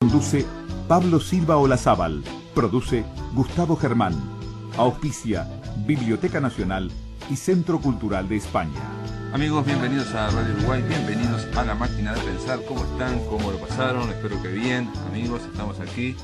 Conduce Pablo Silva Olazábal. Produce Gustavo Germán. Auspicia Biblioteca Nacional y Centro Cultural de España. Amigos, bienvenidos a Radio Uruguay, bienvenidos a La Máquina de Pensar. ¿Cómo están? ¿Cómo lo pasaron? Espero que bien. Amigos, estamos aquí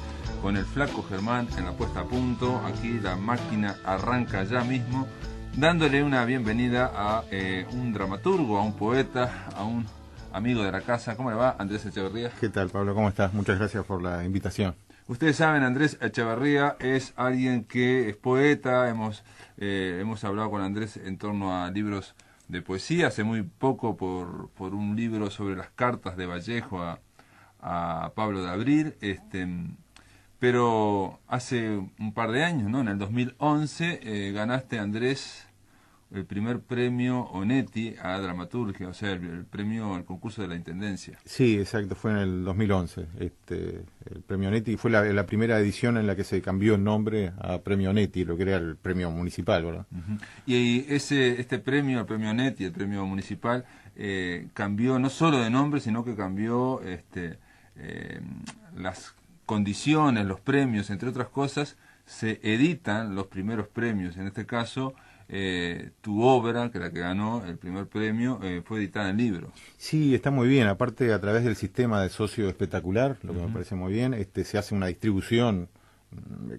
con el flaco Germán en la puesta a punto. Aquí la máquina arranca ya mismo, dándole una bienvenida a un dramaturgo, a un poeta, a un amigo de la casa. ¿Cómo le va, Andrés Echeverría? ¿Qué tal, Pablo? ¿Cómo estás? Muchas gracias por la invitación. Ustedes saben, Andrés Echeverría es alguien que es poeta. Hemos hablado con Andrés en torno a libros de poesía, hace muy poco por un libro sobre las cartas de Vallejo a Pablo de Abril, pero hace un par de años, ¿no? En el 2011 ganaste, Andrés, el primer premio Onetti a dramaturgia, o sea, el premio al concurso de la Intendencia. Sí, exacto, fue en el 2011. El premio Onetti fue la primera edición en la que se cambió el nombre a premio Onetti, lo que era el premio municipal, ¿verdad? Uh-huh. Y este premio, el premio Onetti, el premio municipal, cambió no solo de nombre, sino que cambió las condiciones, los premios, entre otras cosas. Se editan los primeros premios. En este caso, tu obra, que la que ganó el primer premio, fue editada en libro. Sí, está muy bien. Aparte, a través del sistema de socio espectacular, lo que me parece muy bien, se hace una distribución,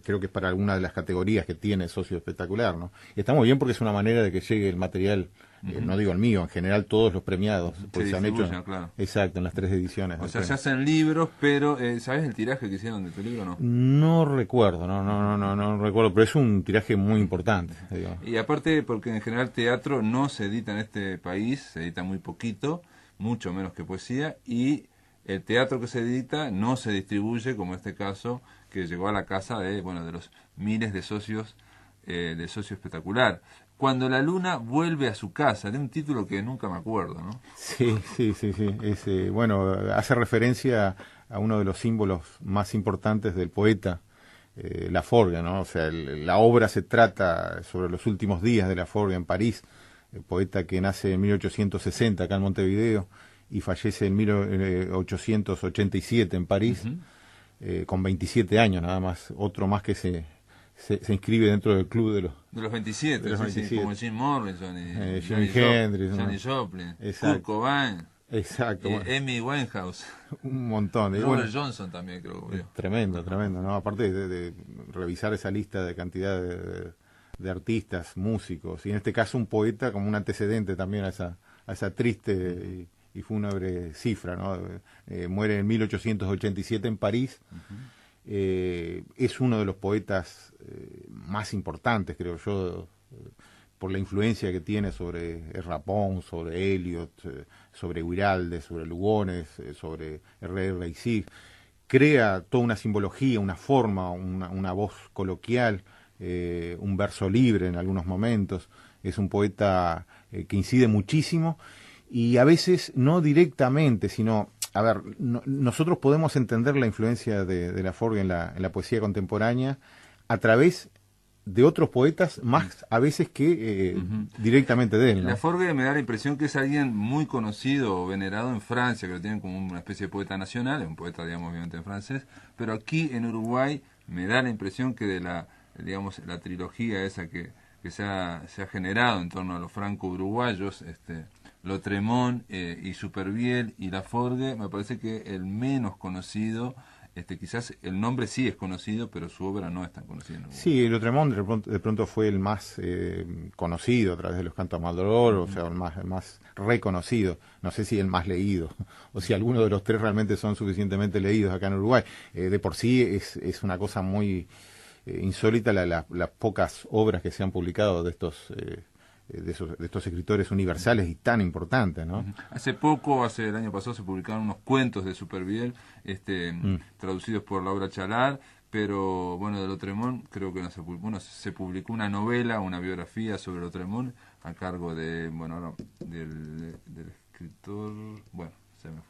creo que es para alguna de las categorías que tiene socio espectacular, ¿no? Y está muy bien porque es una manera de que llegue el material, no digo el mío, en general todos los premiados, porque se han hecho, claro. Exacto, en las 3 ediciones. O sea, se hacen libros, pero ¿sabes el tiraje que hicieron de tu libro, no? No recuerdo, no recuerdo, pero es un tiraje muy importante, digamos. Y aparte, porque en general teatro no se edita en este país, se edita muy poquito, mucho menos que poesía, y el teatro que se edita no se distribuye, como este caso, que llegó a la casa de los miles de socios de Socio Espectacular. Cuando la luna vuelve a su casa, de un título que nunca me acuerdo, ¿no? Sí. Hace referencia a uno de los símbolos más importantes del poeta, Laforgue, ¿no? O sea, la obra se trata sobre los últimos días de Laforgue en París, el poeta que nace en 1860 acá en Montevideo y fallece en 1887 en París, con 27 años nada más, otro más que se inscribe dentro del club de los 27, sí, como Jim Morrison, Jimi Hendrix, Johnny Joplin, exacto. Kurt Cobain, exacto, Amy Winehouse, un montón. Robert Johnson también, creo. Tremendo, ¿no? Aparte de revisar esa lista de cantidad de artistas, músicos, y en este caso un poeta como un antecedente también a esa triste y fúnebre cifra, ¿no? Muere en 1887 en París. Es uno de los poetas más importantes, creo yo, por la influencia que tiene sobre Rapón, sobre Eliot, sobre Guiraldes, sobre Lugones, sobre R.R. Isig. Crea toda una simbología, una forma, una voz coloquial, un verso libre en algunos momentos. Es un poeta que incide muchísimo y a veces no directamente, sino... A ver, nosotros podemos entender la influencia de Laforgue en la poesía contemporánea a través de otros poetas, más a veces que directamente de él, ¿no? Laforgue me da la impresión que es alguien muy conocido o venerado en Francia, que lo tienen como una especie de poeta nacional, es un poeta, digamos, obviamente en francés, pero aquí en Uruguay me da la impresión que de la trilogía esa que se ha generado en torno a los franco-uruguayos, Lautréamont y Supervielle y Laforgue, me parece que el menos conocido, quizás el nombre sí es conocido, pero su obra no es tan conocida. Sí, Lautréamont de pronto fue el más conocido a través de los cantos a Maldoror, o sea, el más reconocido. No sé si el más leído, o si alguno de los tres realmente son suficientemente leídos acá en Uruguay. De por sí es una cosa muy insólita las pocas obras que se han publicado de estos escritores universales y tan importantes, ¿no? Hace el año pasado se publicaron unos cuentos de Supervielle, traducidos por Laura Chalar, pero de Lautréamont creo que no se publicó. Se publicó una novela, una biografía sobre Lautréamont a cargo del escritor, se me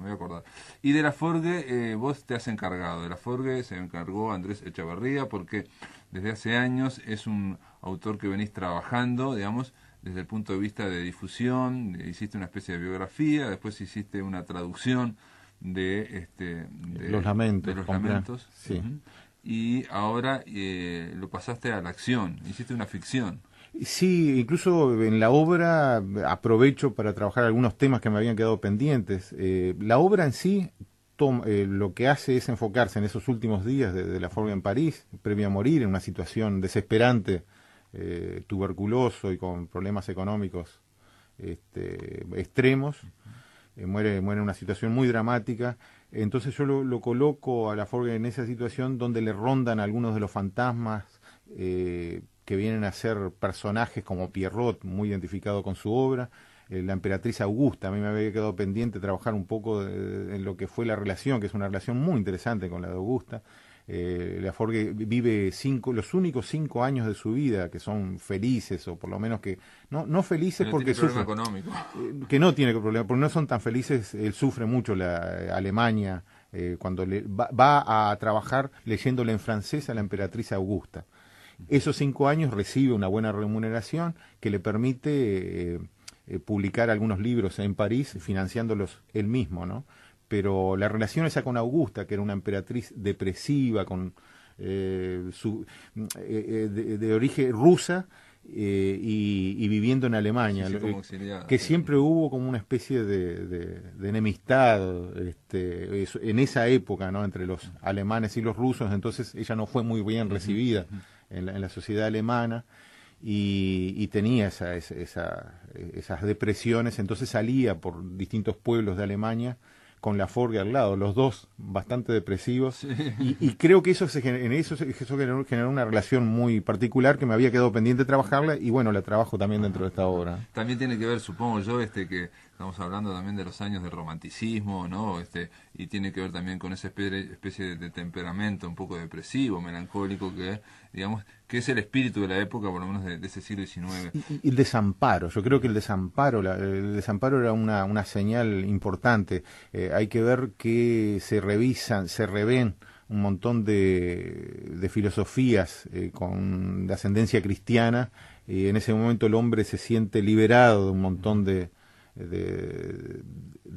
voy a acordar. Y de Laforgue, vos te has encargado. De Laforgue se encargó Andrés Echeverría, porque desde hace años es un autor que venís trabajando, digamos, desde el punto de vista de difusión. Hiciste una especie de biografía, después hiciste una traducción de Los Lamentos. de los lamentos. Sí. Uh-huh. Y ahora lo pasaste a la acción, hiciste una ficción. Sí, incluso en la obra aprovecho para trabajar algunos temas que me habían quedado pendientes. La obra en sí lo que hace es enfocarse en esos últimos días de Laforgue en París, previo a morir, en una situación desesperante, tuberculoso y con problemas económicos extremos. Muere en una situación muy dramática. Entonces yo lo coloco a Laforgue en esa situación donde le rondan algunos de los fantasmas que vienen a ser personajes como Pierrot, muy identificado con su obra, la emperatriz Augusta. A mí me había quedado pendiente trabajar un poco en lo que fue la relación, que es una relación muy interesante con la de Augusta. Laforgue vive los únicos 5 años de su vida que son felices, o por lo menos que no felices porque sufre, económico. Que no tiene problema, porque no son tan felices. Él sufre mucho la Alemania cuando va a trabajar leyéndole en francés a la emperatriz Augusta. Esos 5 años recibe una buena remuneración que le permite publicar algunos libros en París, financiándolos él mismo, ¿no? Pero la relación esa con Augusta, que era una emperatriz depresiva, de origen rusa, y viviendo en Alemania, que siempre hubo como una especie de enemistad en esa época, ¿no?, entre los alemanes y los rusos. Entonces ella no fue muy bien recibida en la sociedad alemana y tenía esas depresiones. Entonces salía por distintos pueblos de Alemania con Laforgue al lado, los dos bastante depresivos, sí. y creo que eso generó una relación muy particular que me había quedado pendiente de trabajarla, y bueno, la trabajo también dentro de esta obra. También tiene que ver, supongo yo, que estamos hablando también de los años del romanticismo, ¿no? Y tiene que ver también con esa especie de temperamento un poco depresivo, melancólico, que es el espíritu de la época, por lo menos de ese siglo XIX. Y el desamparo, yo creo que el desamparo era una señal importante. Hay que ver que se reven un montón de filosofías de ascendencia cristiana. En ese momento el hombre se siente liberado de un montón de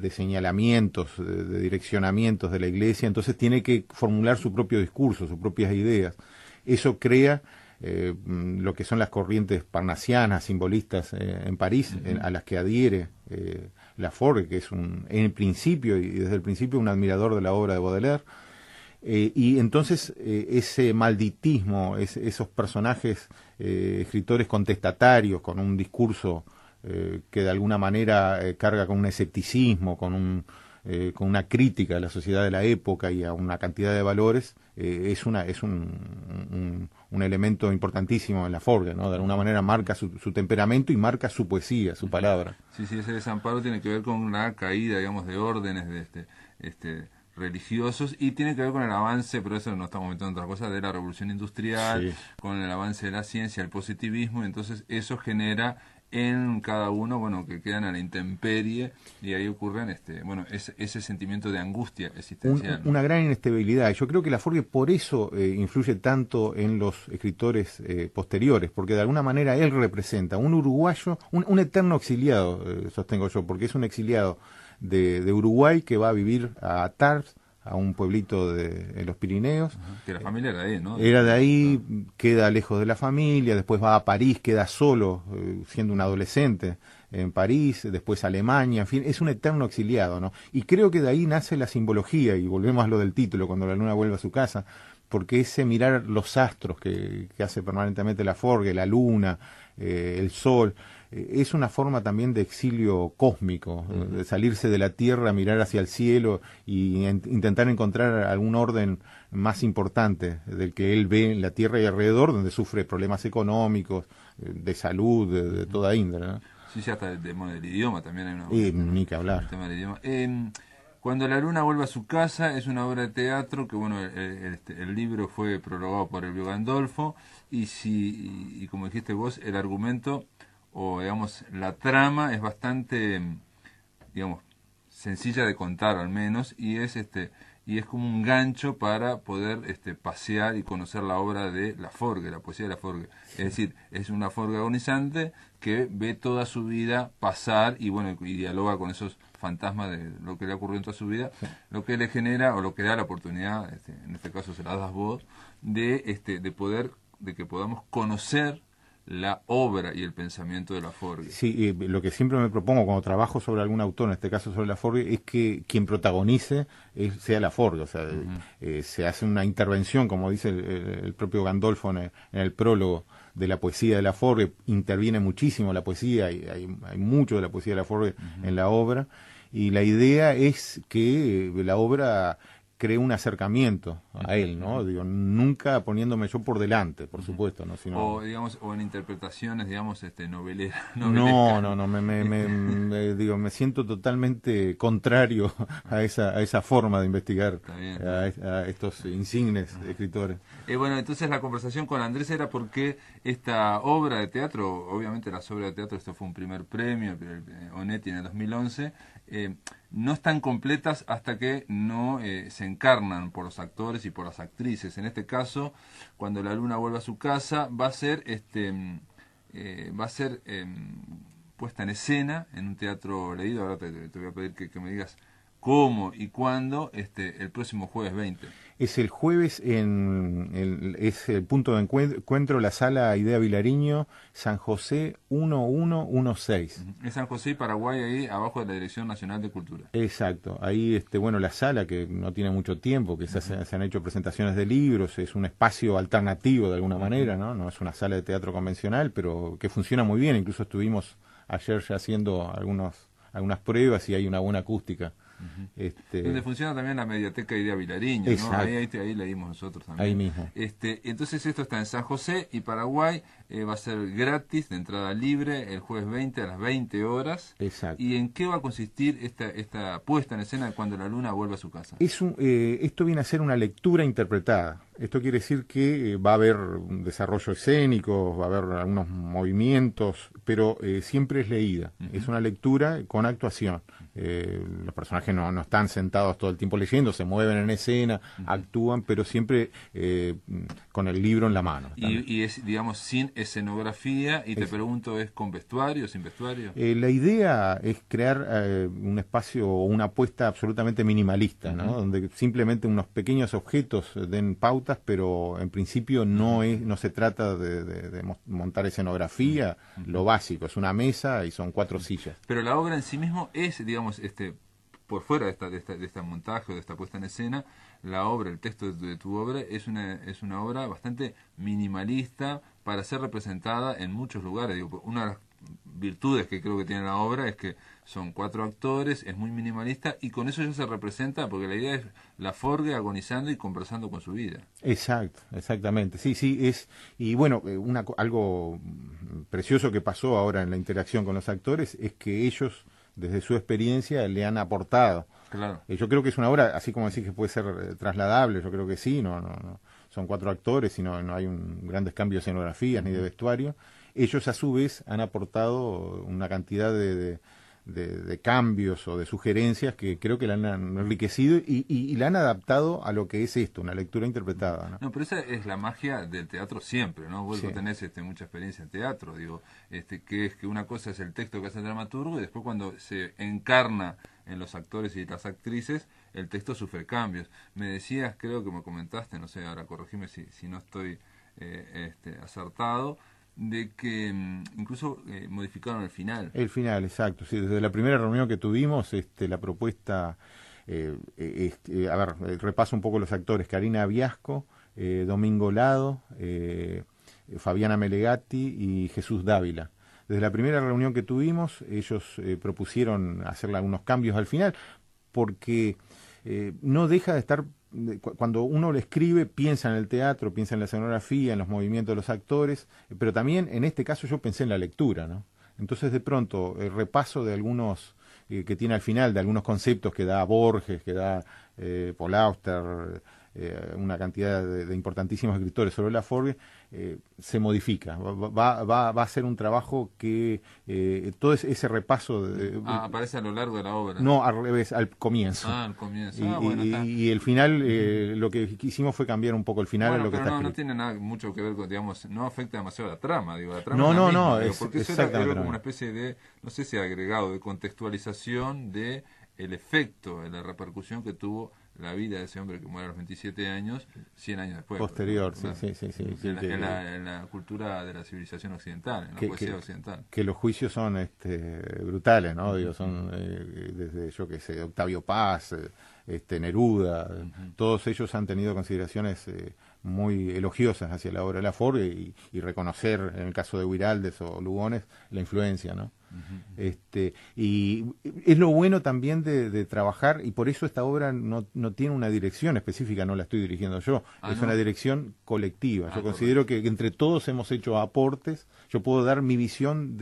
señalamientos, de direccionamientos de la Iglesia. Entonces tiene que formular su propio discurso, sus propias ideas. Eso crea lo que son las corrientes parnasianas, simbolistas en París, a las que adhiere Laforgue, que es en el principio y desde el principio un admirador de la obra de Baudelaire. Y entonces ese malditismo, esos personajes, escritores contestatarios, con un discurso que de alguna manera carga con un escepticismo, con una crítica a la sociedad de la época y a una cantidad de valores, es un elemento importantísimo en Laforgue, ¿no? De alguna manera marca su temperamento y marca su poesía, su palabra. Sí, ese desamparo tiene que ver con la caída, digamos, de órdenes religiosos, y tiene que ver con el avance, pero eso no estamos metiendo en otra cosa, de la revolución industrial, sí, con el avance de la ciencia, el positivismo. Entonces eso genera en cada uno, que quedan a la intemperie, y ahí ocurren ese sentimiento de angustia existencial. Una gran inestabilidad. Yo creo que Laforgue por eso influye tanto en los escritores posteriores, porque de alguna manera él representa un uruguayo, un eterno exiliado, sostengo yo, porque es un exiliado de Uruguay que va a vivir a Tarbes, a un pueblito en los Pirineos. Que la familia era de ahí, ¿no? Era de ahí, queda lejos de la familia, después va a París, queda solo, siendo un adolescente en París, después a Alemania, en fin, es un eterno exiliado, ¿no? Y creo que de ahí nace la simbología, y volvemos a lo del título, cuando la luna vuelve a su casa, porque ese mirar los astros que hace permanentemente Laforgue, la luna, el sol, es una forma también de exilio cósmico, de salirse de la tierra, mirar hacia el cielo y intentar encontrar algún orden más importante del que él ve en la tierra y alrededor, donde sufre problemas económicos, de salud, de toda índole, ¿no? Sí, hasta del idioma también hay una... ni que hablar. El tema del idioma. Cuando la luna vuelve a su casa es una obra de teatro que, el libro fue prologado por Elvio Gandolfo, y como dijiste vos, el argumento, o digamos la trama, es bastante, sencilla de contar al menos, y es y es como un gancho para poder pasear y conocer la obra de Laforgue, la poesía de Laforgue. Es decir, es una Laforgue agonizante que ve toda su vida pasar y bueno, y dialoga con esos fantasmas de lo que le ha ocurrido en toda su vida, lo que le genera o lo que da la oportunidad, en este caso se la das vos, de poder, de que podamos conocer la obra y el pensamiento de Laforgue. Sí, lo que siempre me propongo cuando trabajo sobre algún autor, en este caso sobre Laforgue, es que quien protagonice sea Laforgue. O sea, se hace una intervención, como dice el propio Gandolfo en el prólogo de la poesía de Laforgue, interviene muchísimo la poesía, hay mucho de la poesía de Laforgue en la obra, y la idea es que la obra cree un acercamiento a él, ¿no? Digo, nunca poniéndome yo por delante, por supuesto, ¿no? Sino... O, digamos, o en interpretaciones, digamos, noveleras. No, digo, me siento totalmente contrario a esa forma de investigar a estos insignes escritores. Bueno, entonces la conversación con Andrés era porque esta obra de teatro, obviamente las obras de teatro, esto fue un primer premio, el Onetti en el 2011, no están completas hasta que no se encarnan por los actores y por las actrices. En este caso, cuando la luna vuelva a su casa, va a ser puesta en escena en un teatro leído. Ahora te voy a pedir que me digas cómo y cuándo, el próximo jueves 20. Es el jueves es el punto de encuentro, la sala Idea Vilariño, San José 1116. Es San José y Paraguay, ahí abajo de la Dirección Nacional de Cultura. Exacto, ahí bueno, la sala que no tiene mucho tiempo, que se han hecho presentaciones de libros, es un espacio alternativo de alguna manera, ¿no? No es una sala de teatro convencional, pero que funciona muy bien. Incluso estuvimos ayer ya haciendo algunas pruebas y hay una buena acústica. Donde funciona también la Mediateca Idea Vilariño, ¿no? Ahí leímos nosotros también. Ahí mismo. Entonces esto está en San José y Paraguay, va a ser gratis, de entrada libre, el jueves 20 a las 20 horas. Exacto. ¿Y en qué va a consistir esta puesta en escena cuando la luna vuelva a su casa? Esto viene a ser una lectura interpretada. Esto quiere decir que va a haber un desarrollo escénico, va a haber algunos movimientos, pero siempre es leída. Es una lectura con actuación. Los personajes no están sentados todo el tiempo leyendo, se mueven en escena, actúan, pero siempre con el libro en la mano. Y es, digamos, sin escenografía, y te pregunto, ¿es con vestuario, sin vestuario? La idea es crear un espacio o una apuesta absolutamente minimalista, ¿no? Donde simplemente unos pequeños objetos den pautas, pero en principio no se trata de montar escenografía, lo básico, es una mesa y son 4 sillas. Pero la obra en sí mismo es, digamos, por fuera de este montaje o de esta puesta en escena, la obra, el texto de tu obra es una obra bastante minimalista para ser representada en muchos lugares. Digo, una de las virtudes que creo que tiene la obra es que son 4 actores, es muy minimalista y con eso ya se representa, porque la idea es Laforgue agonizando y conversando con su vida. Exactamente. Sí, y bueno, algo precioso que pasó ahora en la interacción con los actores es que ellos, desde su experiencia, le han aportado. Claro. Yo creo que es una obra, así como decís que puede ser trasladable, yo creo que sí, no son 4 actores y no hay grandes cambios de escenografías ni de vestuario. Ellos a su vez han aportado una cantidad de cambios o de sugerencias que creo que la han enriquecido y la han adaptado a lo que es esto, una lectura interpretada, ¿no? Pero esa es la magia del teatro siempre, ¿no? Vos tenés mucha experiencia en teatro, digo, que es que una cosa es el texto que hace el dramaturgo y después cuando se encarna en los actores y las actrices, el texto sufre cambios. Me decías, creo que me comentaste, no sé, ahora corregime si no estoy acertado, de que incluso modificaron el final. El final, exacto. Sí, desde la primera reunión que tuvimos, la propuesta, repaso un poco los actores: Karina Viasco, Domingo Lado, Fabiana Melegatti y Jesús Dávila. Desde la primera reunión que tuvimos, ellos propusieron hacerle algunos cambios al final, porque no deja de estar... Cuando uno le escribe, piensa en el teatro, piensa en la escenografía, en los movimientos de los actores, pero también en este caso yo pensé en la lectura, ¿no? Entonces de pronto el repaso de algunos que tiene al final, de algunos conceptos que da Borges, que da Paul Auster, una cantidad de importantísimos escritores sobre Laforgue, se modifica. Va a ser un trabajo que todo ese repaso... aparece a lo largo de la obra. No, al revés, al comienzo. Al comienzo. Y el final, lo que hicimos fue cambiar un poco el final a lo que está escrito. No tiene nada mucho que ver con, digamos, no afecta demasiado la trama, digo, la trama no, porque eso era como una especie de, no sé si agregado, de contextualización de el efecto, de la repercusión que tuvo la vida de ese hombre que muere a los 27 años, 100 años después. Posterior, ¿verdad? sí. En la cultura de la civilización occidental, en la poesía occidental. Que los juicios son brutales, ¿no? Digo, son desde, yo qué sé, Octavio Paz, Neruda, todos ellos han tenido consideraciones muy elogiosas hacia la obra de Laforgue y reconocer, en el caso de Huiraldes o Lugones, la influencia, ¿no? Y es lo bueno también de trabajar, y por eso esta obra no tiene una dirección específica, no la estoy dirigiendo yo, una dirección colectiva. Yo considero que entre todos hemos hecho aportes. Yo puedo dar mi visión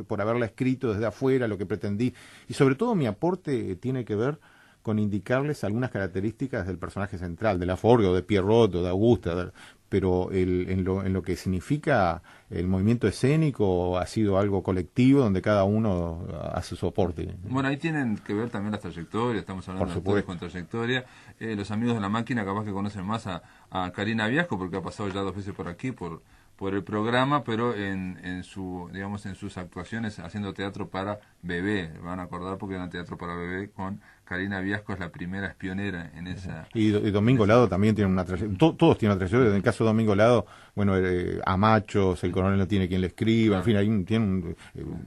por haberla escrito desde afuera, lo que pretendí, y sobre todo mi aporte tiene que ver con indicarles algunas características del personaje central, de Laforgue o de Pierrot o de Augusta, pero en lo que significa el movimiento escénico ha sido algo colectivo donde cada uno hace su aporte. Bueno, ahí tienen que ver también las trayectorias, estamos hablando de actores con trayectoria. Los amigos de la máquina capaz que conocen más a Karina Viasco, porque ha pasado ya 2 veces por aquí, por el programa, pero en sus actuaciones haciendo teatro para bebé, van a acordar porque era teatro para bebé con Karina Viasco, es la primera, es pionera en esa. Y Domingo Lado también tiene una trayectoria, todos tienen una trayectoria. En el caso de Domingo Lado, bueno, a Machos, el coronel no tiene quien le escriba, en fin, tienen,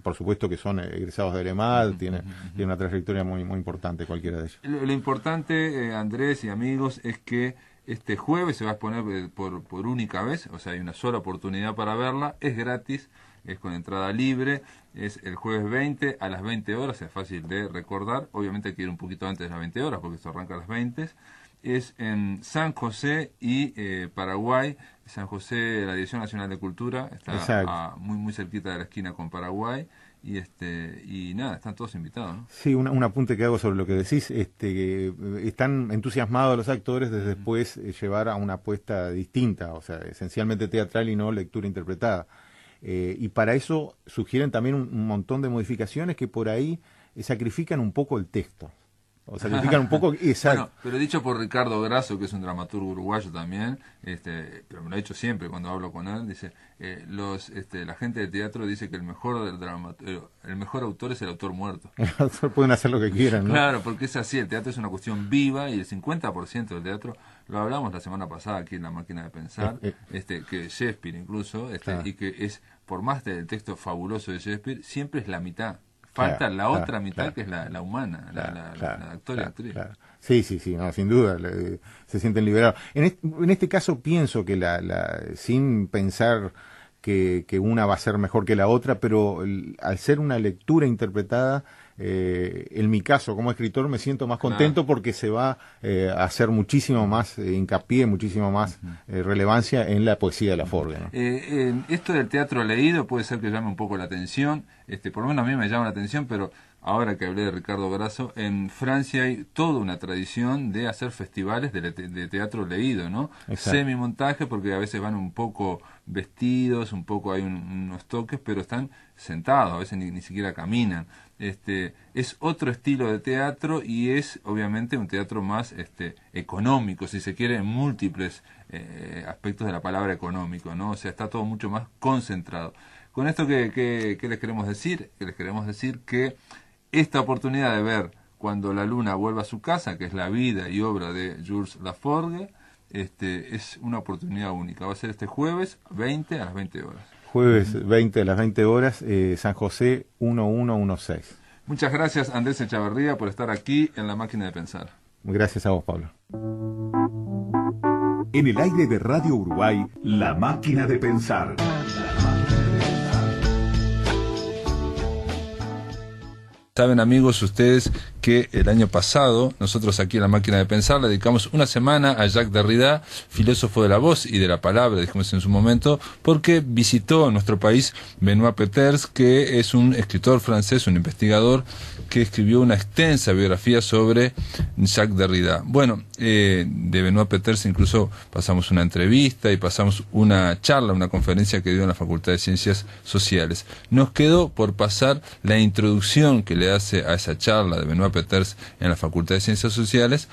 por supuesto que son egresados de EMAD, tiene una trayectoria muy importante cualquiera de ellos. Lo importante, Andrés y amigos, es que este jueves se va a exponer por única vez, o sea, hay una sola oportunidad para verla, es gratis, es con entrada libre, es el jueves 20 a las 20 horas, es fácil de recordar, obviamente hay que ir un poquito antes de las 20 horas porque esto arranca a las 20, es en San José y Paraguay. San José, la Dirección Nacional de Cultura, está muy cerquita de la esquina con Paraguay. Y nada, están todos invitados, ¿no? Sí, un apunte que hago sobre lo que decís, que están entusiasmados los actores de después llevar a una apuesta distinta, o sea, esencialmente teatral y no lectura interpretada. Y para eso sugieren también un montón de modificaciones que por ahí sacrifican un poco el texto. O sacrifican un poco... Bueno, pero dicho por Ricardo Grasso, que es un dramaturgo uruguayo también, pero me lo ha dicho siempre cuando hablo con él, dice, la gente de teatro dice que el mejor autor es el autor muerto. Pueden hacer lo que quieran, ¿no? Claro, porque es así, el teatro es una cuestión viva y el 50% del teatro, lo hablamos la semana pasada aquí en La Máquina de Pensar, que Shakespeare incluso, y que es, por más del texto fabuloso de Shakespeare, siempre es la mitad. Falta la otra mitad, que es la humana, la actor y actriz. Sí, no, sin duda, se sienten liberados. En este caso pienso que sin pensar que una va a ser mejor que la otra, pero al ser una lectura interpretada, en mi caso como escritor me siento más contento porque se va a hacer muchísimo más hincapié, muchísimo más relevancia en la poesía de Laforgue, ¿no? Esto del teatro leído puede ser que llame un poco la atención, por lo menos a mí me llama la atención, pero ahora que hablé de Ricardo Grasso, en Francia hay toda una tradición de hacer festivales de teatro leído, ¿no? Semimontaje, porque a veces van un poco vestidos, un poco hay unos toques, pero están sentados, a veces ni siquiera caminan. Es otro estilo de teatro y es obviamente un teatro más económico, si se quiere, en múltiples aspectos de la palabra económico, ¿no? O sea, está todo mucho más concentrado. Con esto, ¿qué les queremos decir? Que les queremos decir que esta oportunidad de ver Cuando la luna vuelva a su casa, que es la vida y obra de Jules Laforgue, es una oportunidad única. Va a ser este jueves 20 a las 20 horas. Jueves 20 a las 20 horas, San José 1116. Muchas gracias, Andrés Echavarría, por estar aquí en La Máquina de Pensar. Gracias a vos, Pablo. En el aire de Radio Uruguay, La Máquina de Pensar. Saben, amigos, ustedes que el año pasado, nosotros aquí en La Máquina de Pensar, le dedicamos una semana a Jacques Derrida, filósofo de la voz y de la palabra, dijimos en su momento, porque visitó nuestro país Benoît Peeters, que es un escritor francés, un investigador, que escribió una extensa biografía sobre Jacques Derrida. Bueno, de Benoît Peeters incluso pasamos una entrevista y pasamos una charla, una conferencia que dio en la Facultad de Ciencias Sociales. Nos quedó por pasar la introducción que le hace a esa charla de Benoît Peeters en la Facultad de Ciencias Sociales,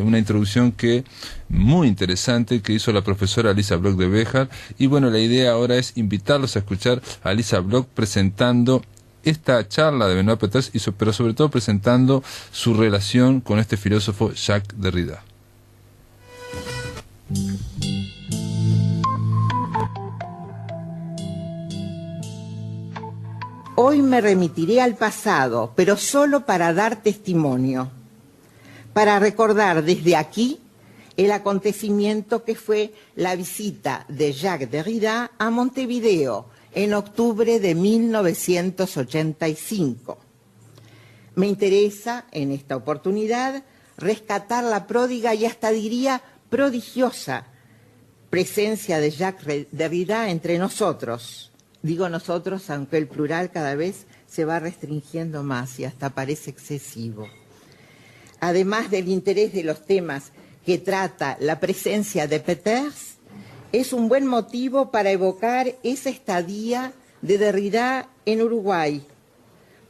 una introducción que muy interesante que hizo la profesora Lisa Bloch de Béjar, y bueno, la idea ahora es invitarlos a escuchar a Lisa Bloch presentando esta charla de Benoît Peeters, pero sobre todo presentando su relación con este filósofo Jacques Derrida. Hoy me remitiré al pasado, pero solo para dar testimonio, para recordar desde aquí el acontecimiento que fue la visita de Jacques Derrida a Montevideo en octubre de 1985. Me interesa, en esta oportunidad, rescatar la pródiga y hasta diría prodigiosa presencia de Jacques Derrida entre nosotros. Digo nosotros, aunque el plural cada vez se va restringiendo más y hasta parece excesivo. Además del interés de los temas que trata la presencia de Peeters, es un buen motivo para evocar esa estadía de Derrida en Uruguay,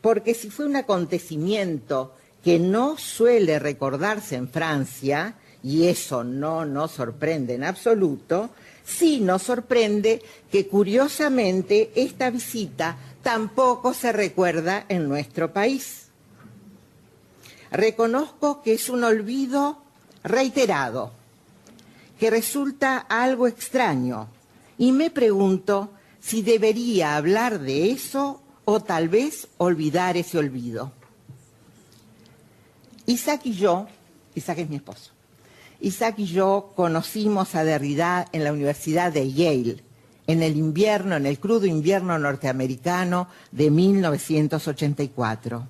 porque si fue un acontecimiento que no suele recordarse en Francia, y eso no nos sorprende en absoluto, sí nos sorprende que curiosamente esta visita tampoco se recuerda en nuestro país. Reconozco que es un olvido reiterado, que resulta algo extraño, y me pregunto si debería hablar de eso o tal vez olvidar ese olvido. Isaac es mi esposo, Isaac y yo conocimos a Derrida en la Universidad de Yale, en el crudo invierno norteamericano de 1984.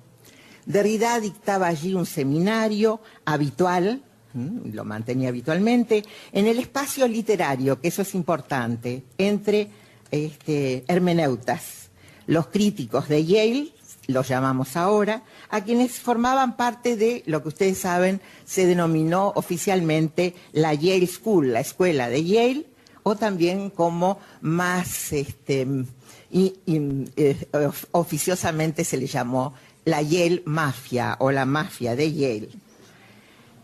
Derrida dictaba allí un seminario habitual, lo mantenía habitualmente, en el espacio literario, que eso es importante, entre hermeneutas, los críticos de Yale, los llamamos ahora, a quienes formaban parte de lo que ustedes saben se denominó oficialmente la Yale School, la escuela de Yale, o también como más oficiosamente se le llamó la Yale Mafia o la mafia de Yale.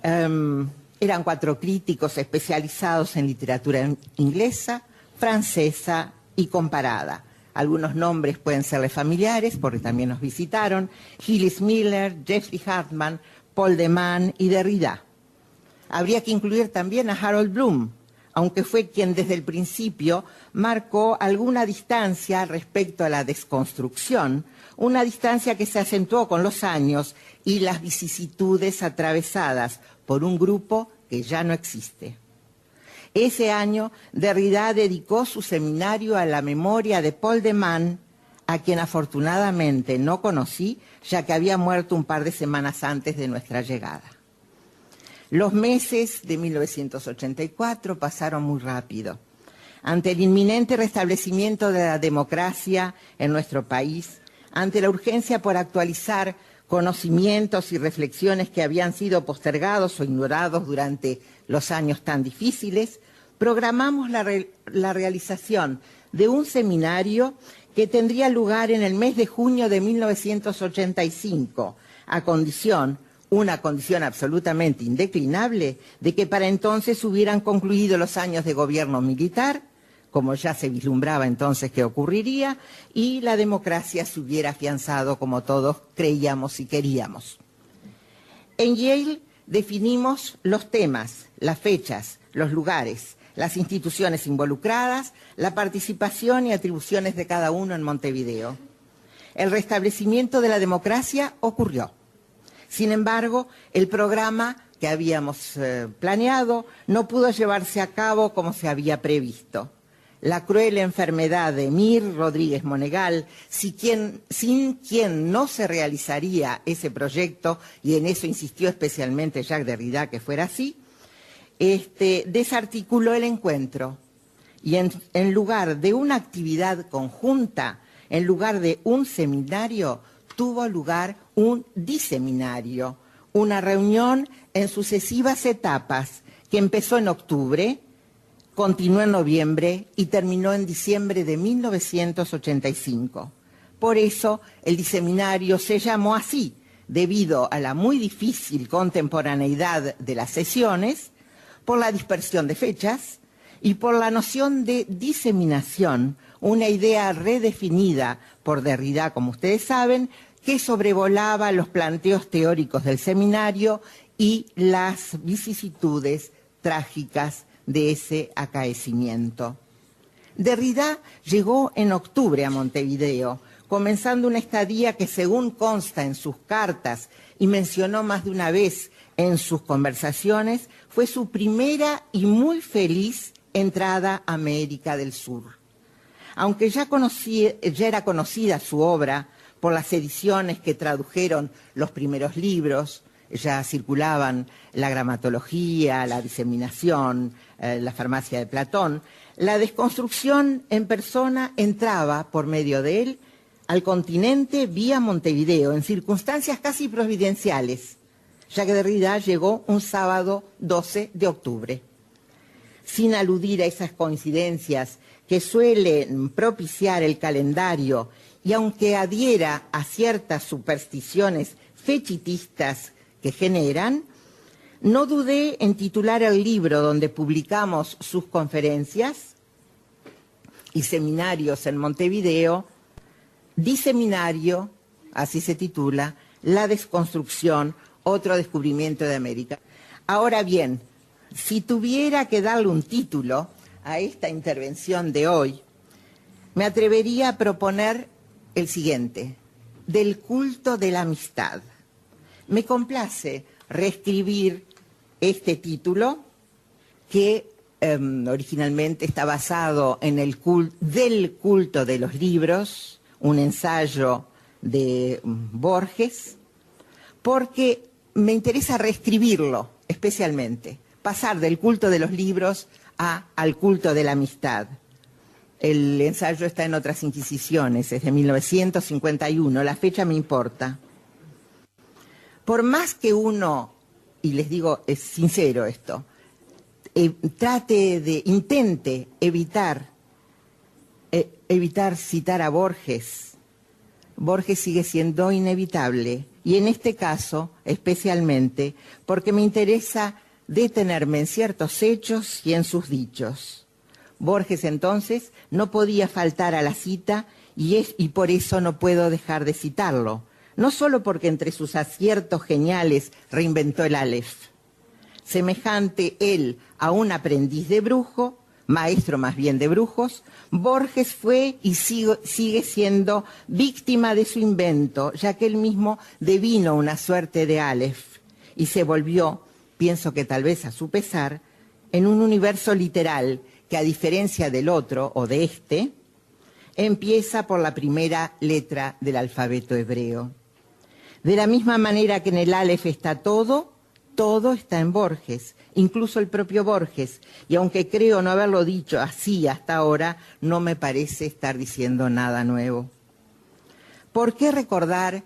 Eran 4 críticos especializados en literatura inglesa, francesa y comparada. Algunos nombres pueden serles familiares porque también nos visitaron: Gilles Miller, Jeffrey Hartman, Paul de Man y Derrida. Habría que incluir también a Harold Bloom, aunque fue quien desde el principio marcó alguna distancia respecto a la desconstrucción, una distancia que se acentuó con los años y las vicisitudes atravesadas por un grupo que ya no existe. Ese año, Derrida dedicó su seminario a la memoria de Paul de Man, a quien afortunadamente no conocí, ya que había muerto un par de semanas antes de nuestra llegada. Los meses de 1984 pasaron muy rápido. Ante el inminente restablecimiento de la democracia en nuestro país, ante la urgencia por actualizar conocimientos y reflexiones que habían sido postergados o ignorados durante los años tan difíciles, programamos la realización de un seminario que tendría lugar en el mes de junio de 1985, una condición absolutamente indeclinable, de que para entonces hubieran concluido los años de gobierno militar, como ya se vislumbraba entonces que ocurriría, y la democracia se hubiera afianzado como todos creíamos y queríamos. En Yale definimos los temas, las fechas, los lugares, las instituciones involucradas, la participación y atribuciones de cada uno en Montevideo. El restablecimiento de la democracia ocurrió. Sin embargo, el programa que habíamos planeado no pudo llevarse a cabo como se había previsto. La cruel enfermedad de Mir Rodríguez Monegal, sin quien no se realizaría ese proyecto, y en eso insistió especialmente Jacques Derrida que fuera así, desarticuló el encuentro y en lugar de una actividad conjunta, en lugar de un seminario, tuvo lugar un diseminario, una reunión en sucesivas etapas que empezó en octubre, continuó en noviembre y terminó en diciembre de 1985. Por eso el diseminario se llamó así, debido a la muy difícil contemporaneidad de las sesiones, por la dispersión de fechas y por la noción de diseminación, una idea redefinida por Derrida, como ustedes saben, que sobrevolaba los planteos teóricos del seminario y las vicisitudes trágicas de ese acaecimiento. Derrida llegó en octubre a Montevideo, comenzando una estadía que, según consta en sus cartas y mencionó más de una vez en sus conversaciones, fue su primera y muy feliz entrada a América del Sur. Aunque ya era conocida su obra por las ediciones que tradujeron los primeros libros, ya circulaban la gramatología, la diseminación, la farmacia de Platón, la desconstrucción en persona entraba por medio de él al continente vía Montevideo, en circunstancias casi providenciales, ya que Derrida llegó un sábado 12 de octubre. Sin aludir a esas coincidencias que suelen propiciar el calendario y aunque adhiera a ciertas supersticiones fechitistas que generan, no dudé en titular el libro donde publicamos sus conferencias y seminarios en Montevideo, Diseminario, así se titula, La desconstrucción, otro descubrimiento de América. Ahora bien, si tuviera que darle un título a esta intervención de hoy, me atrevería a proponer el siguiente: del culto de la amistad. Me complace reescribir este título que originalmente está basado en el del culto de los libros, un ensayo de Borges, porque me interesa reescribirlo especialmente, pasar del culto de los libros al culto de la amistad. El ensayo está en Otras Inquisiciones, es de 1951, la fecha me importa. Por más que uno, y les digo, es sincero esto, intente evitar citar a Borges, Borges sigue siendo inevitable, y en este caso especialmente porque me interesa detenerme en ciertos hechos y en sus dichos. Borges entonces no podía faltar a la cita y por eso no puedo dejar de citarlo, no solo porque entre sus aciertos geniales reinventó el Aleph. Semejante él a un aprendiz de brujo, maestro más bien de brujos, Borges fue y sigue siendo víctima de su invento, ya que él mismo devino una suerte de Aleph y se volvió, pienso que tal vez a su pesar, en un universo literal que, a diferencia del otro o de este, empieza por la primera letra del alfabeto hebreo. De la misma manera que en el Aleph está todo está en Borges, incluso el propio Borges, y aunque creo no haberlo dicho así hasta ahora, no me parece estar diciendo nada nuevo. ¿Por qué recordar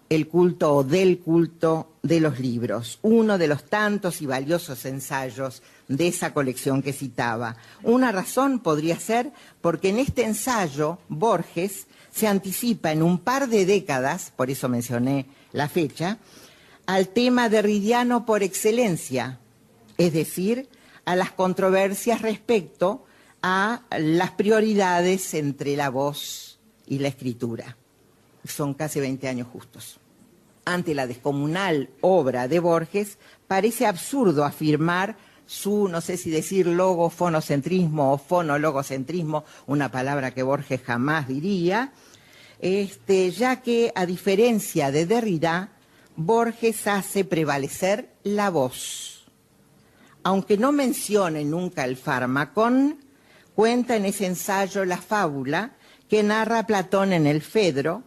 el culto o del culto de los libros? Uno de los tantos y valiosos ensayos de esa colección que citaba. Una razón podría ser porque en este ensayo Borges se anticipa en un par de décadas, por eso mencioné la fecha, al tema derridiano por excelencia, es decir, a las controversias respecto a las prioridades entre la voz y la escritura. Son casi 20 años justos. Ante la descomunal obra de Borges, parece absurdo afirmar su, no sé si decir logofonocentrismo o fonologocentrismo, una palabra que Borges jamás diría, ya que, a diferencia de Derrida, Borges hace prevalecer la voz. Aunque no mencione nunca el fármacon, cuenta en ese ensayo la fábula que narra Platón en el Fedro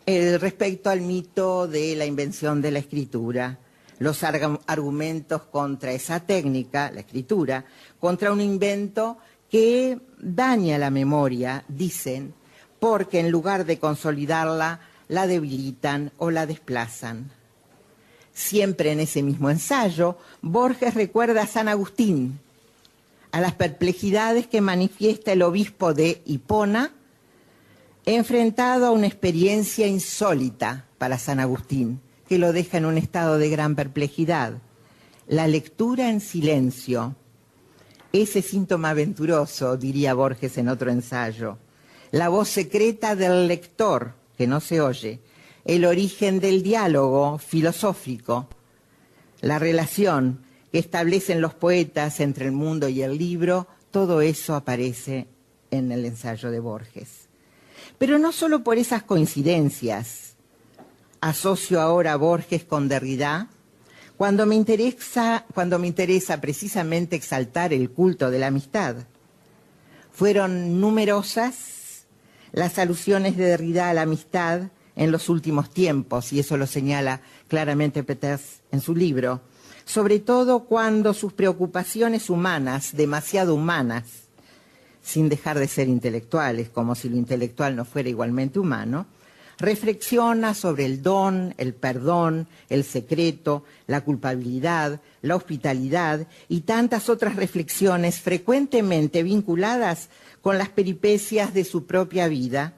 respecto al mito de la invención de la escritura, los argumentos contra esa técnica, la escritura, contra un invento que daña la memoria, dicen, porque en lugar de consolidarla, la debilitan o la desplazan. Siempre en ese mismo ensayo, Borges recuerda a San Agustín, a las perplejidades que manifiesta el obispo de Hipona, enfrentado a una experiencia insólita para San Agustín, que lo deja en un estado de gran perplejidad. La lectura en silencio, ese síntoma aventuroso, diría Borges en otro ensayo. La voz secreta del lector, que no se oye. El origen del diálogo filosófico. La relación que establecen los poetas entre el mundo y el libro, todo eso aparece en el ensayo de Borges. Pero no solo por esas coincidencias. Asocio ahora a Borges con Derrida, cuando me interesa precisamente exaltar el culto de la amistad. Fueron numerosas las alusiones de Derrida a la amistad en los últimos tiempos, y eso lo señala claramente Peters en su libro, sobre todo cuando sus preocupaciones humanas, demasiado humanas, sin dejar de ser intelectuales, como si lo intelectual no fuera igualmente humano, reflexiona sobre el don, el perdón, el secreto, la culpabilidad, la hospitalidad y tantas otras reflexiones frecuentemente vinculadas con las peripecias de su propia vida,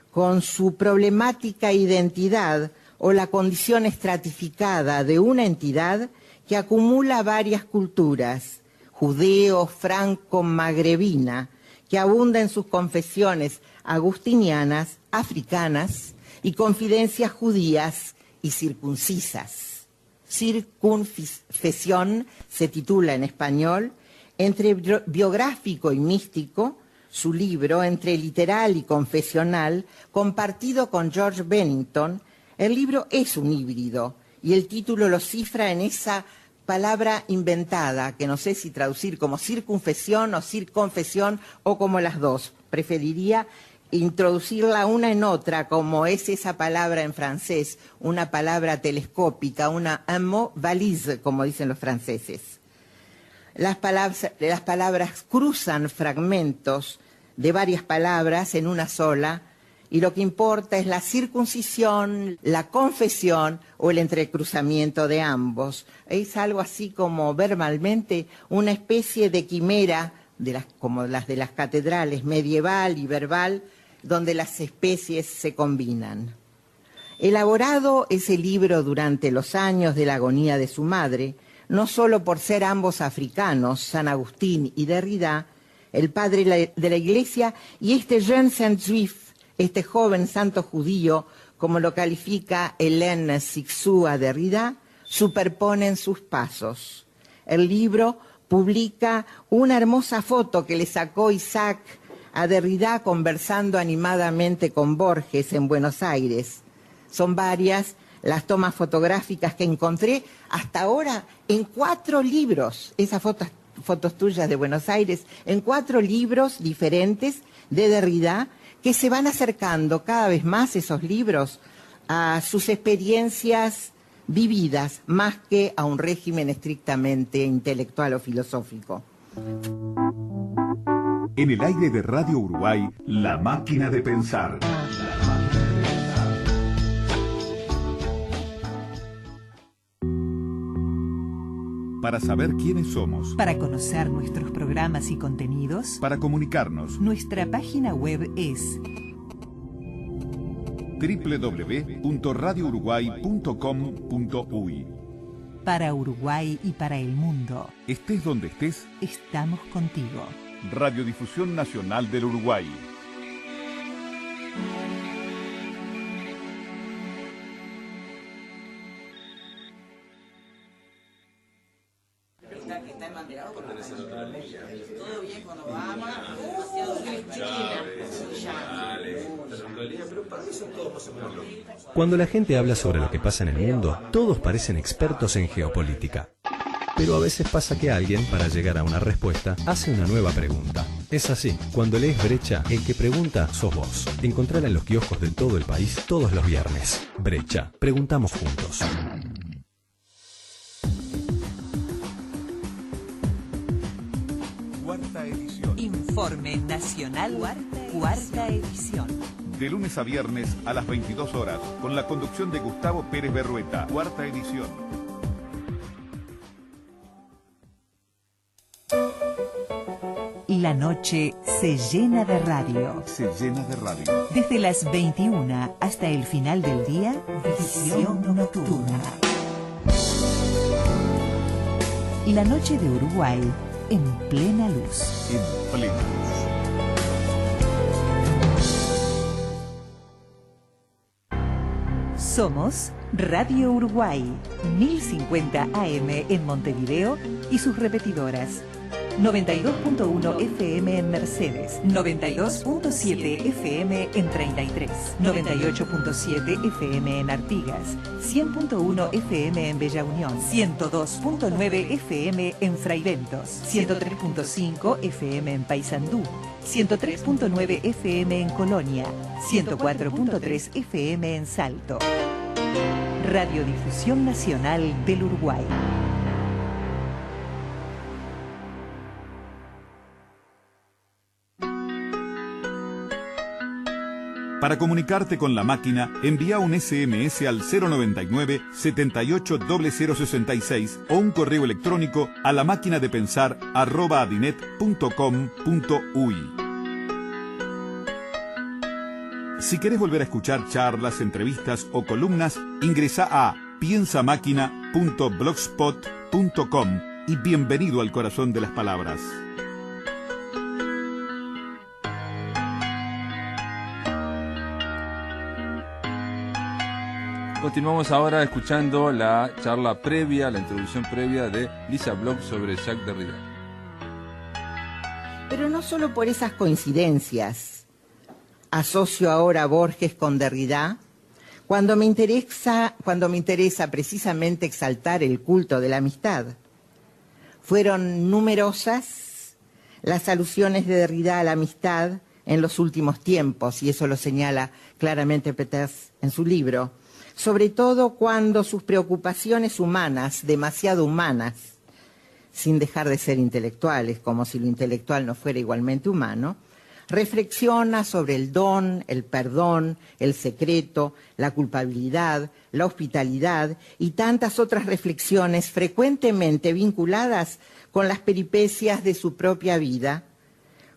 con su problemática identidad o la condición estratificada de una entidad que acumula varias culturas, judeo, franco, magrebina, que abunda en sus confesiones agustinianas, africanas y confidencias judías y circuncisas. Circunfesión se titula en español, entre biográfico y místico, su libro, entre literal y confesional, compartido con George Bennington. El libro es un híbrido y el título lo cifra en esa palabra inventada, que no sé si traducir como circunfesión o circonfesión o como las dos. Preferiría introducirla una en otra, como es esa palabra en francés, una palabra telescópica, una un mot valise, como dicen los franceses. Las palabras cruzan fragmentos de varias palabras en una sola, y lo que importa es la circuncisión, la confesión o el entrecruzamiento de ambos. Es algo así como verbalmente una especie de quimera, como las de las catedrales, medieval y verbal, donde las especies se combinan. Elaborado ese libro durante los años de la agonía de su madre, no solo por ser ambos africanos, San Agustín y Derrida, el padre de la Iglesia, y este jeune saint juif, este joven santo judío, como lo califica Hélène Cixous a Derrida, superponen sus pasos. El libro publica una hermosa foto que le sacó Isaac a Derrida conversando animadamente con Borges en Buenos Aires. Son varias las tomas fotográficas que encontré hasta ahora en 4 libros, esas fotos tuyas de Buenos Aires, en 4 libros diferentes de Derrida, que se van acercando cada vez más esos libros a sus experiencias vividas, más que a un régimen estrictamente intelectual o filosófico. En el aire de Radio Uruguay, La Máquina de Pensar. Para saber quiénes somos, para conocer nuestros programas y contenidos, para comunicarnos, nuestra página web es www.radiouruguay.com.uy. Para Uruguay y para el mundo. Estés donde estés, estamos contigo. Radiodifusión Nacional del Uruguay. Cuando la gente habla sobre lo que pasa en el mundo, todos parecen expertos en geopolítica. Pero a veces pasa que alguien, para llegar a una respuesta, hace una nueva pregunta. Es así, cuando lees Brecha, el que pregunta sos vos. Encontrala en los kioscos de todo el país todos los viernes. Brecha, preguntamos juntos. Cuarta edición. Informe Nacional, cuarta edición. De lunes a viernes a las 22 horas, con la conducción de Gustavo Pérez Berrueta. Cuarta edición. La noche se llena de radio. Se llena de radio. Desde las 21 hasta el final del día, visión nocturna. La noche de Uruguay en plena luz. En plena luz. Somos Radio Uruguay, 1050 AM en Montevideo y sus repetidoras. 92.1 FM en Mercedes, 92.7 FM en 33, 98.7 FM en Artigas, 100.1 FM en Bella Unión, 102.9 FM en Fraiventos, 103.5 FM en Paysandú, 103.9 FM en Colonia, 104.3 FM en Salto. Radiodifusión Nacional del Uruguay. Para comunicarte con la máquina, envía un SMS al 099 78 0066 o un correo electrónico a lamaquinadepensar@adinet.com.uy. Si querés volver a escuchar charlas, entrevistas o columnas, ingresa a piensamáquina.blogspot.com y bienvenido al corazón de las palabras. Continuamos ahora escuchando la charla previa, la introducción previa de Lisa Bloch sobre Jacques Derrida. Pero no solo por esas coincidencias asocio ahora a Borges con Derrida, cuando me interesa precisamente exaltar el culto de la amistad. Fueron numerosas las alusiones de Derrida a la amistad en los últimos tiempos, y eso lo señala claramente Peters en su libro, sobre todo cuando sus preocupaciones humanas, demasiado humanas, sin dejar de ser intelectuales, como si lo intelectual no fuera igualmente humano, reflexiona sobre el don, el perdón, el secreto, la culpabilidad, la hospitalidad y tantas otras reflexiones frecuentemente vinculadas con las peripecias de su propia vida,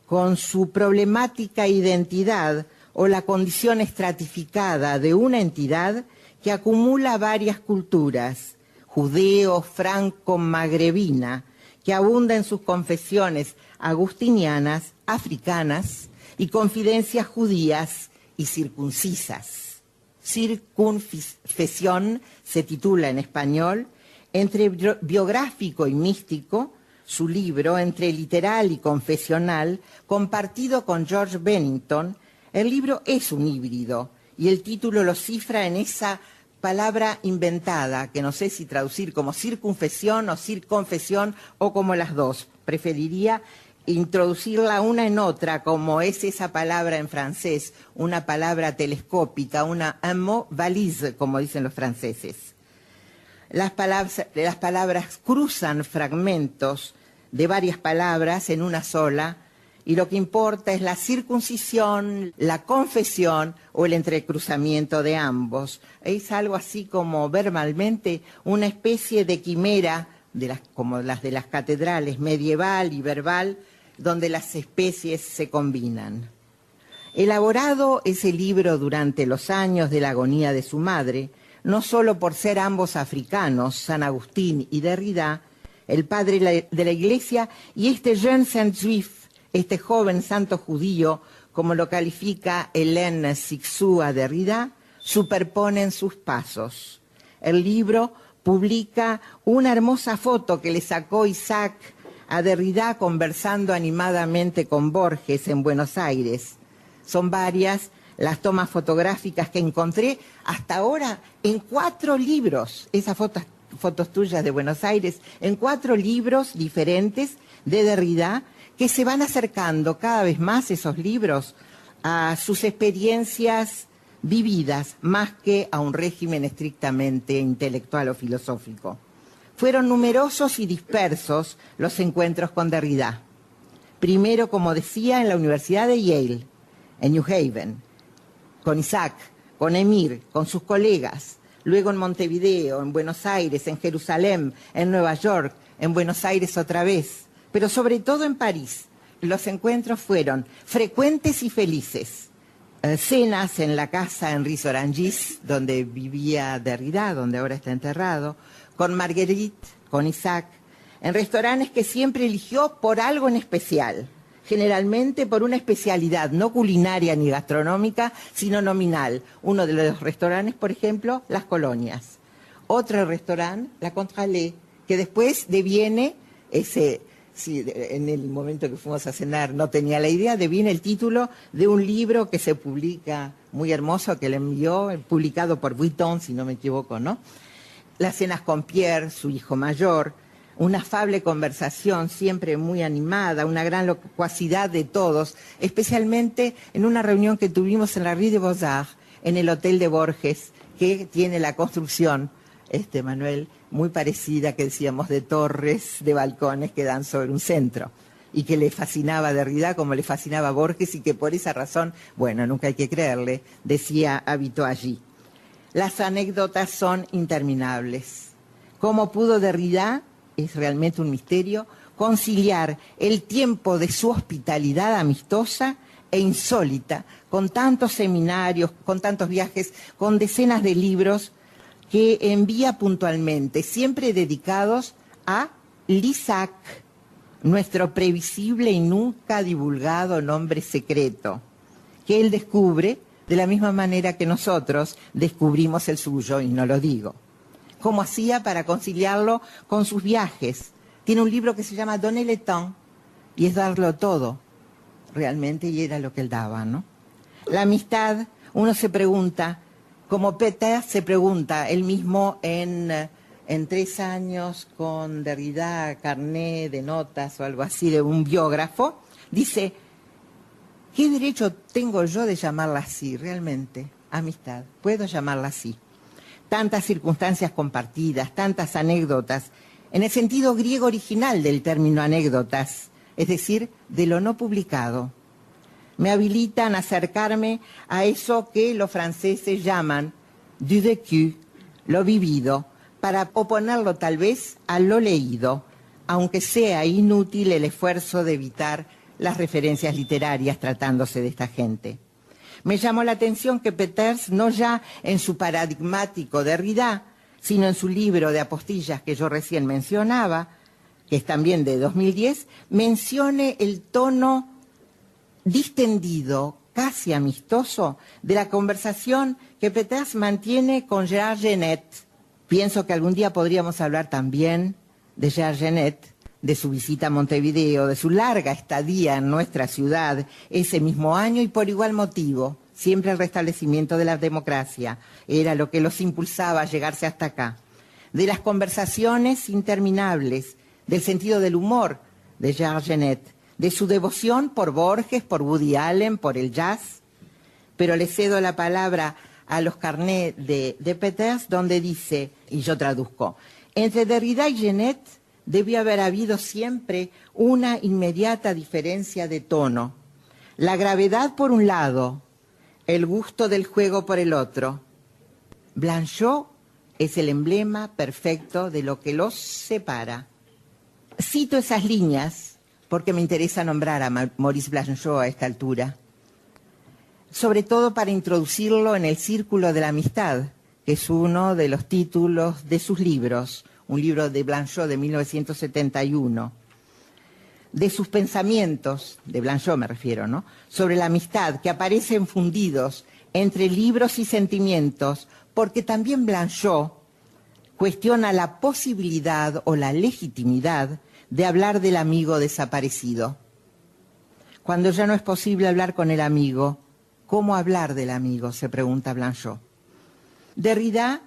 con su problemática identidad o la condición estratificada de una entidad que acumula varias culturas, judeo, franco, magrebina, que abunda en sus confesiones agustinianas, africanas y confidencias judías y circuncisas. Circunfesión se titula en español, entre biográfico y místico, su libro, entre literal y confesional, compartido con George Bennington. El libro es un híbrido y el título lo cifra en esa palabra inventada, que no sé si traducir como circunfesión o circonfesión o como las dos. Preferiría introducirla una en otra, como es esa palabra en francés, una palabra telescópica, un mot valise, como dicen los franceses. Las palabras cruzan fragmentos de varias palabras en una sola, y lo que importa es la circuncisión, la confesión o el entrecruzamiento de ambos. Es algo así como verbalmente una especie de quimera, como las de las catedrales, medieval y verbal, donde las especies se combinan. Elaborado ese libro durante los años de la agonía de su madre, no solo por ser ambos africanos, San Agustín y Derrida, el padre de la Iglesia, y este jeune saint juif, este joven santo judío, como lo califica Hélène Cixous a Derrida, superponen sus pasos. El libro publica una hermosa foto que le sacó Isaac a Derrida conversando animadamente con Borges en Buenos Aires. Son varias las tomas fotográficas que encontré hasta ahora en 4 libros. Esas fotos tuyas de Buenos Aires, en 4 libros diferentes de Derrida, que se van acercando cada vez más esos libros a sus experiencias vividas, más que a un régimen estrictamente intelectual o filosófico. Fueron numerosos y dispersos los encuentros con Derrida. Primero, como decía, en la Universidad de Yale, en New Haven, con Isaac, con Emir, con sus colegas, luego en Montevideo, en Buenos Aires, en Jerusalén, en Nueva York, en Buenos Aires otra vez, pero sobre todo en París. Los encuentros fueron frecuentes y felices. Cenas en la casa Henri Sorangis, donde vivía Derrida, donde ahora está enterrado, con Marguerite, con Isaac, en restaurantes que siempre eligió por algo en especial, generalmente por una especialidad no culinaria ni gastronómica, sino nominal. Uno de los restaurantes, por ejemplo, Las Colonias. Otro restaurante, La Contralée, que después deviene ese... Sí, en el momento que fuimos a cenar no tenía la idea, deviene el título de un libro que se publica muy hermoso, que le envió, publicado por Vuitton, si no me equivoco, ¿no? Las cenas con Pierre, su hijo mayor, una afable conversación siempre muy animada, una gran locuacidad de todos, especialmente en una reunión que tuvimos en la Rue de Beaux-Arts, en el Hotel de Borges, que tiene la construcción, Manuel, muy parecida, que decíamos, de torres, de balcones que dan sobre un centro, y que le fascinaba a Derrida como le fascinaba a Borges, y que por esa razón, bueno, nunca hay que creerle, decía, habitó allí. Las anécdotas son interminables. ¿Cómo pudo Derrida, es realmente un misterio, conciliar el tiempo de su hospitalidad amistosa e insólita, con tantos seminarios, con tantos viajes, con decenas de libros que envía puntualmente, siempre dedicados a Lissac, nuestro previsible y nunca divulgado nombre secreto, que él descubre de la misma manera que nosotros descubrimos el suyo, y no lo digo. ¿Cómo hacía para conciliarlo con sus viajes? Tiene un libro que se llama Donner le temps, y es darlo todo, realmente, y era lo que él daba, ¿no? La amistad, uno se pregunta, como Peter se pregunta, él mismo en 3 años con Derrida, carné de notas o algo así de un biógrafo, dice, ¿qué derecho tengo yo de llamarla así realmente? Amistad, puedo llamarla así. Tantas circunstancias compartidas, tantas anécdotas, en el sentido griego original del término anécdotas, es decir, de lo no publicado. Me habilitan a acercarme a eso que los franceses llaman du vécu, lo vivido, para oponerlo tal vez a lo leído, aunque sea inútil el esfuerzo de evitar las referencias literarias tratándose de esta gente. Me llamó la atención que Peters, no ya en su paradigmático Derrida, sino en su libro de apostillas que yo recién mencionaba, que es también de 2010, mencione el tono distendido, casi amistoso, de la conversación que Peters mantiene con Gérard Genette. Pienso que algún día podríamos hablar también de Gérard Genette, de su visita a Montevideo, de su larga estadía en nuestra ciudad ese mismo año, y por igual motivo, siempre el restablecimiento de la democracia era lo que los impulsaba a llegarse hasta acá. De las conversaciones interminables, del sentido del humor de Gérard Genette, de su devoción por Borges, por Woody Allen, por el jazz. Pero le cedo la palabra a los carnés de Peters, donde dice, y yo traduzco, entre Derrida y Genette debió haber habido siempre una inmediata diferencia de tono. La gravedad por un lado, el gusto del juego por el otro. Blanchot es el emblema perfecto de lo que los separa. Cito esas líneas porque me interesa nombrar a Maurice Blanchot a esta altura, sobre todo para introducirlo en el círculo de la amistad, que es uno de los títulos de sus libros, un libro de Blanchot de 1971, de sus pensamientos, de Blanchot me refiero, ¿no?, sobre la amistad, que aparecen fundidos entre libros y sentimientos, porque también Blanchot cuestiona la posibilidad o la legitimidad de hablar del amigo desaparecido. Cuando ya no es posible hablar con el amigo, ¿cómo hablar del amigo?, se pregunta Blanchot. Derrida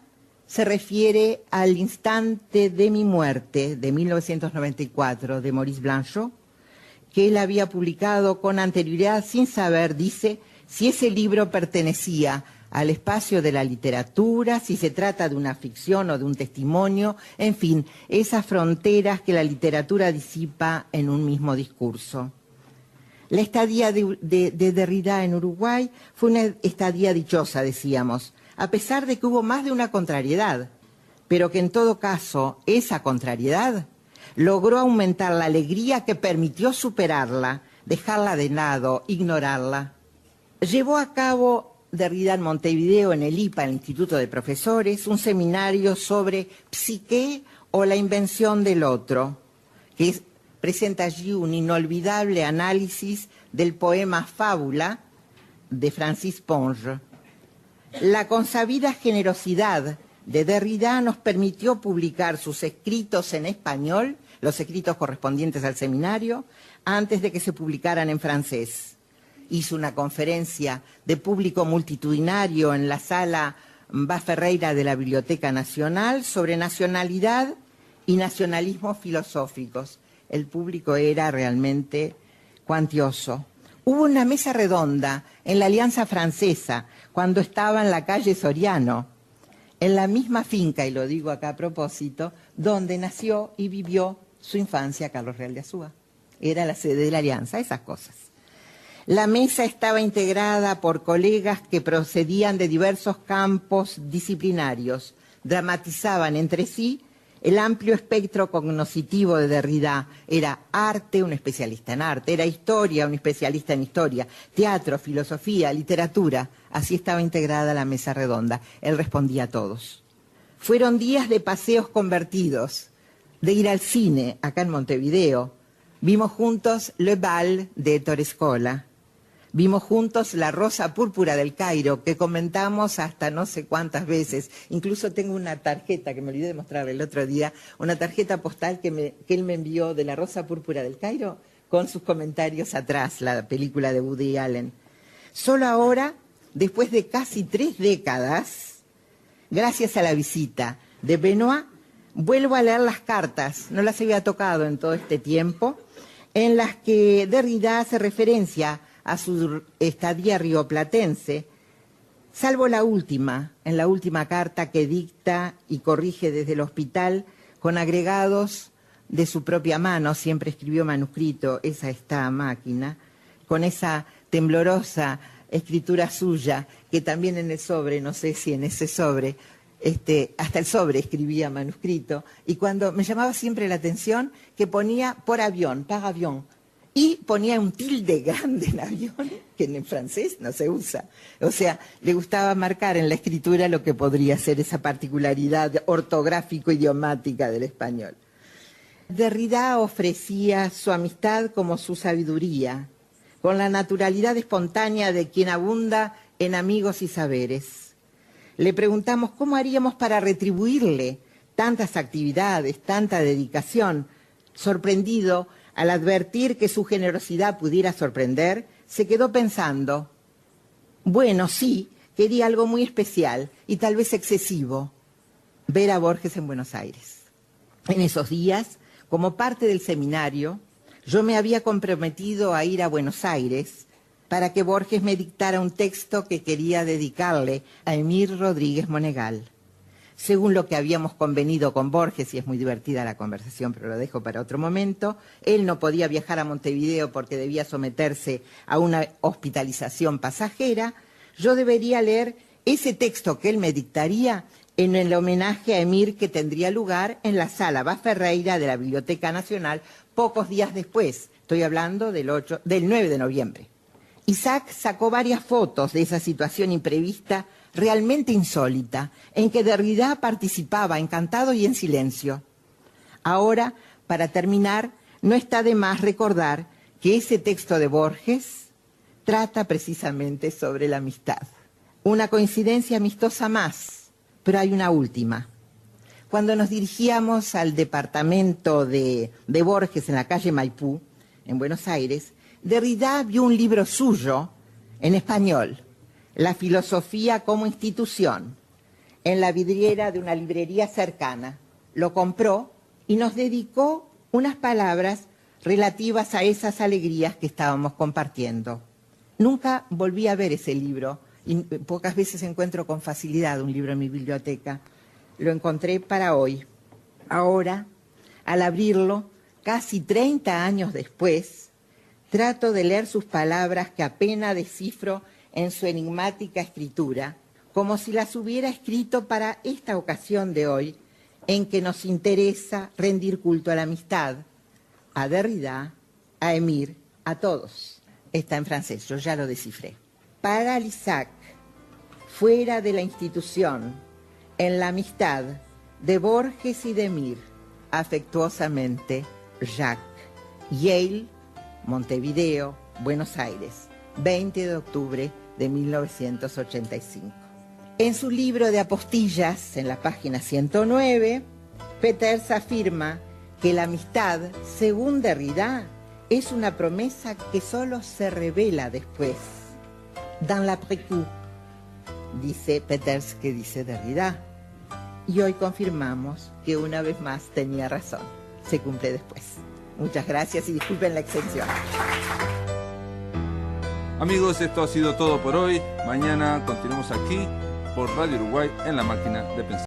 se refiere al Instante de mi muerte, de 1994, de Maurice Blanchot, que él había publicado con anterioridad sin saber, dice, si ese libro pertenecía al espacio de la literatura, si se trata de una ficción o de un testimonio, en fin, esas fronteras que la literatura disipa en un mismo discurso. La estadía de Derrida en Uruguay fue una estadía dichosa, decíamos, a pesar de que hubo más de una contrariedad, pero que en todo caso esa contrariedad logró aumentar la alegría que permitió superarla, dejarla de lado, ignorarla. Llevó a cabo Derrida en Montevideo, en el IPA, el Instituto de Profesores, un seminario sobre psique o la invención del otro, que presenta allí un inolvidable análisis del poema Fábula de Francis Ponge. La consabida generosidad de Derrida nos permitió publicar sus escritos en español, los escritos correspondientes al seminario, antes de que se publicaran en francés. Hizo una conferencia de público multitudinario en la sala Bá Ferreira de la Biblioteca Nacional sobre nacionalidad y nacionalismos filosóficos. El público era realmente cuantioso. Hubo una mesa redonda en la Alianza Francesa, cuando estaba en la calle Soriano, en la misma finca, y lo digo acá a propósito, donde nació y vivió su infancia Carlos Real de Azúa. Era la sede de la Alianza, esas cosas. La mesa estaba integrada por colegas que procedían de diversos campos disciplinarios, dramatizaban entre sí el amplio espectro cognoscitivo de Derrida. Era arte, un especialista en arte, era historia, un especialista en historia, teatro, filosofía, literatura. Así estaba integrada la mesa redonda. Él respondía a todos. Fueron días de paseos convertidos, de ir al cine, acá en Montevideo. Vimos juntos Le Bal de Ettore Scola. Vimos juntos La Rosa Púrpura del Cairo, que comentamos hasta no sé cuántas veces. Incluso tengo una tarjeta, que me olvidé de mostrarle el otro día, una tarjeta postal que él me envió de La Rosa Púrpura del Cairo, con sus comentarios atrás, la película de Woody Allen. Solo ahora, después de casi 3 décadas, gracias a la visita de Benoit, vuelvo a leer las cartas, no las había tocado en todo este tiempo, en las que Derrida hace referencia a su estadía rioplatense, salvo la última, en la última carta que dicta y corrige desde el hospital con agregados de su propia mano, siempre escribió manuscrito, esa está a máquina, con esa temblorosa escritura suya, que también en el sobre, no sé si en ese sobre, hasta el sobre escribía manuscrito, y cuando me llamaba siempre la atención que ponía por avión, par avión, y ponía un tilde grande en avión, que en francés no se usa. O sea, le gustaba marcar en la escritura lo que podría ser esa particularidad ortográfico-idiomática del español. Derrida ofrecía su amistad como su sabiduría, con la naturalidad espontánea de quien abunda en amigos y saberes. Le preguntamos cómo haríamos para retribuirle tantas actividades, tanta dedicación. Sorprendido al advertir que su generosidad pudiera sorprender, se quedó pensando, bueno, sí, quería algo muy especial y tal vez excesivo, ver a Borges en Buenos Aires. En esos días, como parte del seminario, yo me había comprometido a ir a Buenos Aires para que Borges me dictara un texto que quería dedicarle a Emir Rodríguez Monegal. Según lo que habíamos convenido con Borges, y es muy divertida la conversación, pero lo dejo para otro momento, él no podía viajar a Montevideo porque debía someterse a una hospitalización pasajera. Yo debería leer ese texto que él me dictaría en el homenaje a Emir que tendría lugar en la sala Bá Ferreira de la Biblioteca Nacional pocos días después. Estoy hablando del 9 de noviembre. Isaac sacó varias fotos de esa situación imprevista realmente insólita, en que Derrida participaba encantado y en silencio. Ahora, para terminar, no está de más recordar que ese texto de Borges trata precisamente sobre la amistad. Una coincidencia amistosa más, pero hay una última. Cuando nos dirigíamos al departamento de Borges en la calle Maipú, en Buenos Aires, Derrida vio un libro suyo en español, La filosofía como institución, en la vidriera de una librería cercana. Lo compró y nos dedicó unas palabras relativas a esas alegrías que estábamos compartiendo. Nunca volví a ver ese libro y pocas veces encuentro con facilidad un libro en mi biblioteca. Lo encontré para hoy. Ahora, al abrirlo, casi 30 años después, trato de leer sus palabras que apenas descifro en su enigmática escritura, como si las hubiera escrito para esta ocasión de hoy, en que nos interesa rendir culto a la amistad, a Derrida, a Emir, a todos. Está en francés, yo ya lo descifré. Para Lissac, fuera de la institución, en la amistad de Borges y de Emir, afectuosamente, Jacques. Yale, Montevideo, Buenos Aires, 20 de octubre de 1985. En su libro de apostillas, en la página 109, Peters afirma que la amistad, según Derrida, es una promesa que solo se revela después. Dans l'après-coup, dice Peters, que dice Derrida. Y hoy confirmamos que una vez más tenía razón. Se cumple después. Muchas gracias y disculpen la extensión. Amigos, esto ha sido todo por hoy. Mañana continuamos aquí por Radio Uruguay en la máquina de pensar.